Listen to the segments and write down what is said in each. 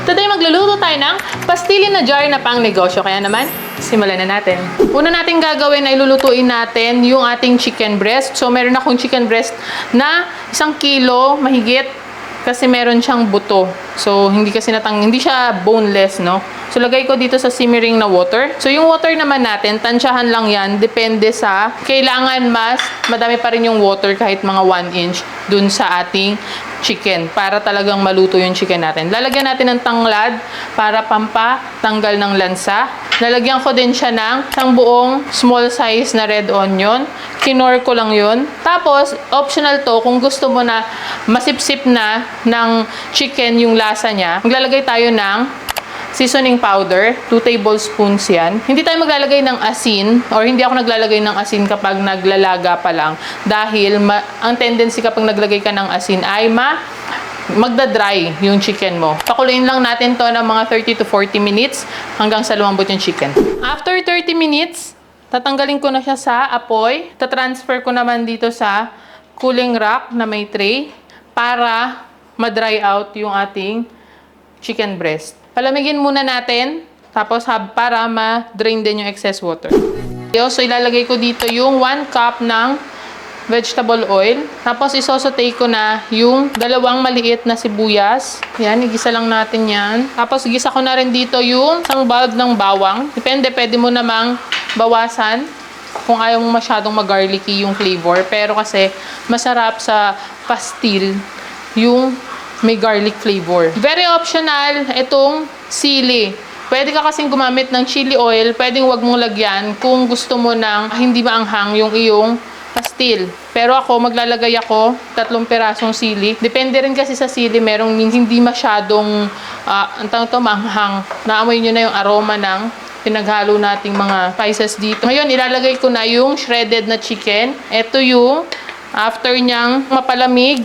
Today magluluto tayo ng pastili na jar na pang negosyo. Kaya naman, simulan na natin. Una natin gagawin ay lulutuin natin yung ating chicken breast. So meron akong chicken breast na 1 kilo mahigit kasi meron siyang buto. So hindi siya boneless, no? So lagay ko dito sa simmering na water. So yung water naman natin, tansyahan lang yan. Depende sa kailangan madami pa rin yung water kahit mga 1 inch dun sa ating chicken para talagang maluto yung chicken natin. Lalagyan natin ng tanglad para pampatanggal ng lansa. Lalagyan ko din siya ng isang buong small size na red onion. Kinor ko lang yun. Tapos, optional to, kung gusto mo na masipsip na ng chicken yung lasa niya, maglalagay tayo ng seasoning powder, 2 tablespoons yan. Hindi tayo maglalagay ng asin, or hindi ako naglalagay ng asin kapag naglalaga pa lang. Dahil ang tendency kapag naglagay ka ng asin ay magda-dry yung chicken mo. Pakuluin lang natin to ng mga 30 to 40 minutes hanggang sa lumambot yung chicken. After 30 minutes, tatanggalin ko na siya sa apoy. Tatransfer ko naman dito sa cooling rack na may tray para ma-dry out yung ating chicken breast. Palamigin muna natin, tapos para ma-drain din yung excess water. So, ilalagay ko dito yung 1 cup ng vegetable oil. Tapos, isosote ko na yung 2 maliit na sibuyas. Yan, igisa lang natin yan. Tapos, igisa ko na rin dito yung isang bulb ng bawang. Depende, pwede mo namang bawasan kung ayaw mo masyadong mag-garlicky yung flavor. Pero kasi, masarap sa pastil yung may garlic flavor. Very optional itong sili. Pwede ka kasing gumamit ng chili oil, pwedeng wag mong lagyan kung gusto mo nang hindi maanghang yung iyong pastil. Pero ako, maglalagay ako 3 pirasong sili. Depende rin kasi sa sili, merong hindi masyadong maanghang. Naamoy nyo na yung aroma ng pinaghalo nating mga spices dito. Ngayon, ilalagay ko na yung shredded na chicken. Ito yung after niyang mapalamig.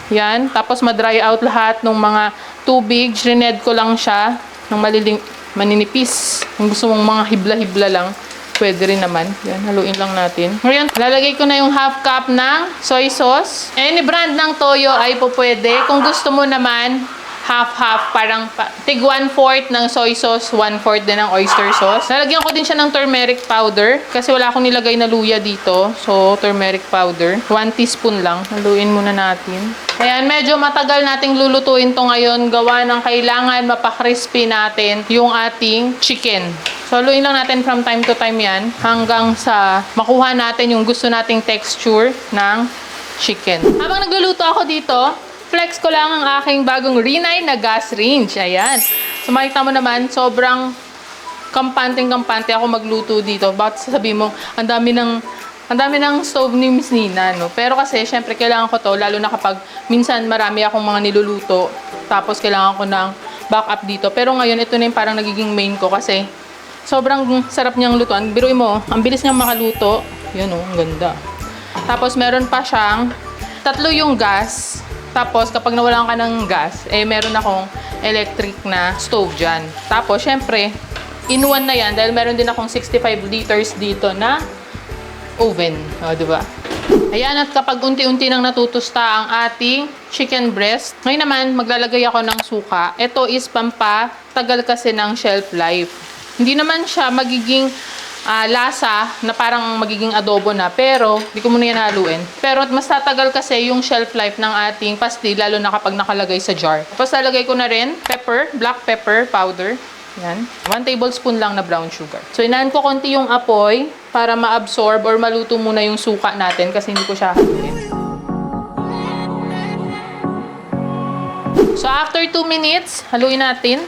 Yan. Tapos ma-dry out lahat ng mga tubig. Shredded ko lang siya ng maninipis. Kung gusto mong mga hibla-hibla lang, pwede rin naman. Yan. Haluin lang natin. Ngayon, lalagay ko na yung 1/2 cup ng soy sauce. Any brand ng toyo ay po pwede. Kung gusto mo naman, half-half, parang tig 1/4 ng soy sauce, 1/4 din ng oyster sauce. Lalagyan ko din siya ng turmeric powder kasi wala akong nilagay na luya dito. So, turmeric powder. 1 teaspoon lang. Haluin muna natin. Ayan, medyo matagal nating lulutuin to ngayon. Gawa ng kailangan mapakrispy natin yung ating chicken. So, haluin lang natin from time to time yan hanggang sa makuha natin yung gusto nating texture ng chicken. Habang nagluluto ako dito, flex ko lang ang aking bagong Rinnai na gas range. Ayan. So, makita mo naman, sobrang kampante ako magluto dito. Bakit sasabihin mo, ang dami ng stove ni Miss Nina, no? Pero kasi, syempre, kailangan ko to, lalo na kapag minsan marami akong mga niluluto, tapos kailangan ko ng backup dito. Pero ngayon, ito na yung parang nagiging main ko kasi sobrang sarap niyang lutuan. Biruin mo, ang bilis niyang makaluto. Yan, oh, ang ganda. Tapos, meron pa siyang 3 yung gas. Tapos, kapag nawalan ka ng gas, meron akong electric na stove dyan. Tapos, syempre, in one na yan dahil meron din akong 65 liters dito na oven. O, diba? Ayan, at kapag unti-unti nang natutusta ang ating chicken breast, ngayon naman, maglalagay ako ng suka. Ito is pampatagal kasi ng shelf life. Hindi naman siya magiging lasa na parang magiging adobo na, pero hindi ko muna yan haluin. Pero mas tatagal kasi yung shelf life ng ating pastil, lalo na kapag nakalagay sa jar. Tapos lalagay ko na rin black pepper powder. Yan. 1 tablespoon lang na brown sugar. So, inahan ko konti yung apoy para ma-absorb or maluto muna yung suka natin kasi hindi ko siya haluin. So, after 2 minutes, haluin natin.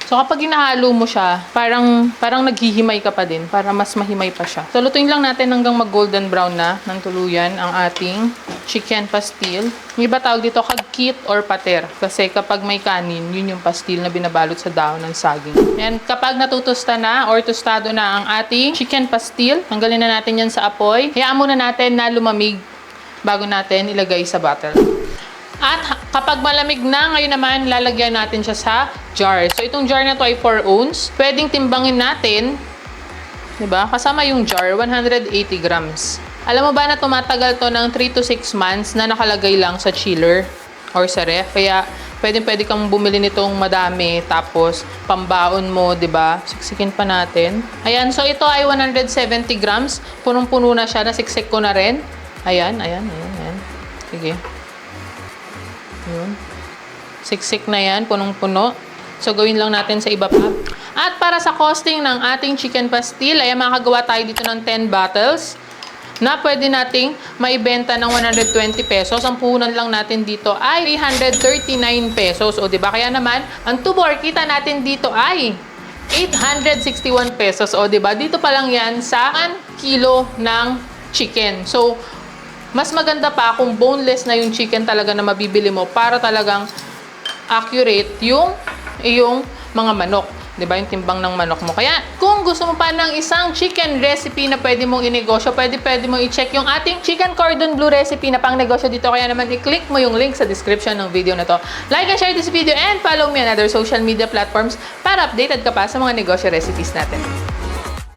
So, kapag hinahalo mo siya, parang naghihimay ka pa din para mas mahimay pa siya. So, lutuin lang natin hanggang mag-golden brown na ng tuluyan ang ating chicken pastil. Yung iba tawag dito kagkit or pater. Kasi kapag may kanin, yun yung pastil na binabalot sa dahon ng saging. And kapag natutusta na or tostado na ang ating chicken pastil, tanggalin na natin yan sa apoy. Hayaan muna natin na lumamig bago natin ilagay sa bottle. At kapag malamig na, ngayon naman, lalagyan natin siya sa jar. So, itong jar na to ay 4 ounce. Pwedeng timbangin natin, diba? Kasama yung jar, 180 grams. Alam mo ba na tumatagal to ng 3 to 6 months na nakalagay lang sa chiller or sa ref? Kaya, Pwede kang bumili nitong madami, tapos pambaon mo, 'di ba? Siksikin pa natin. Ayan, so ito ay 170 grams. Punong-puno na siya, nasiksik ko na rin. Ayan. Sige. Yun. Siksik na yan, punong-puno. So, gawin lang natin sa iba pa. At para sa costing ng ating chicken pastil, ay makagawa tayo dito ng 10 bottles na pwede nating maibenta ng 120 pesos. Ang puhunan lang natin dito ay 339 pesos. O, diba? Kaya naman, ang tubor, kita natin dito ay 861 pesos. O, diba? Dito pa lang yan sa 1 kilo ng chicken. So, mas maganda pa kung boneless na yung chicken talaga na mabibili mo para talagang accurate yung iyong mga manok. 'Di ba? Yung timbang ng manok mo. Kaya, kung gusto mo pa ng isang chicken recipe na pwede mong inegosyo, pwede mong i-check yung ating chicken cordon bleu recipe na pang negosyo dito. Kaya naman, i-click mo yung link sa description ng video na to. Like and share this video and follow me on other social media platforms para updated ka pa sa mga negosyo recipes natin.